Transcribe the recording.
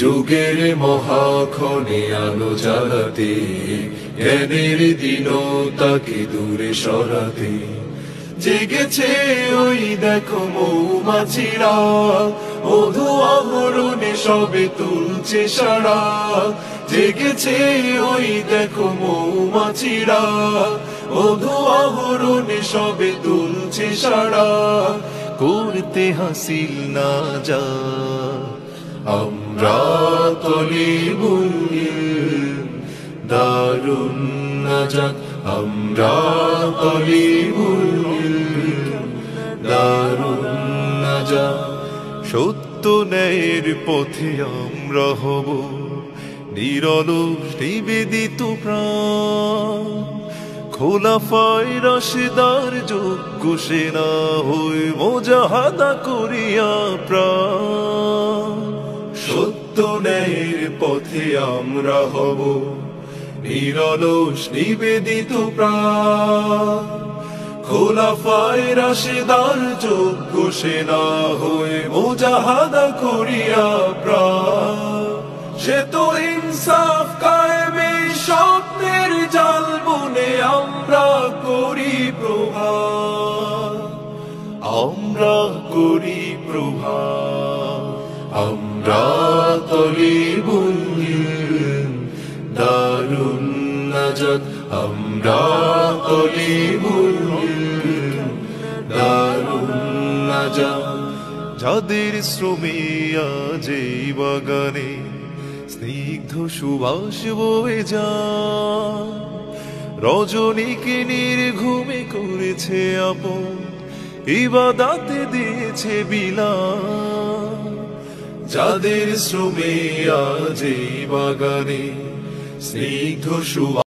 যুগের মহাক্ষণে আলো জ্বালাতে, জ্ঞানের দীনতাকে দূরে সরাতে। জেগেছে ওই দেখো মৌমাছিরা, মধু আহরণে সবে তুলছে সারা। জেগেছে ওই দেখো মৌমাছিরা, মধু আহরণে সবে তুলছে সারা। করতে হাসিল না যা আমরা তলিবুল ইলম, দারুন নাজাত আমরা তলিবুল ইলম, দারুন নাজাত। সত্য ন্যায়ের পথে আমরা হব নিরলস নিবেদিত প্রাণ। খোলাফায়ে রাশিদার যোগ্য সেনা হই মুজাহাদা করিয়া প্রাণ। সত্য ন্যায়ের পথে আমরা হব নিরলস নিবেদিত প্রাণ। খোলাফায়ে রাশিদার যোগ্য সেনা হয়ে মুজাহাদা করিয়া প্রাণ। সে তো ইনসাফ কায়েমে স্বপ্নের জাল বুনে আমরা করি প্রভাত, আমরা করি প্রভাত। আমরা তলিবুল ইলম, দারুন নাজাত আমরা তলিবুল ইলম, দারুন নাজাত। যাদের শ্রমে আজ এই বাগানে স্নিগ্ধ সুবাস বয়ে যায়, রজনীকে নির্ঘুমে করেছে আপন, ইবাদতে দিয়েছে বিলাপ। যাদের শ্রমে আজ এই বাগানে স্নিগ্ধ সুবাস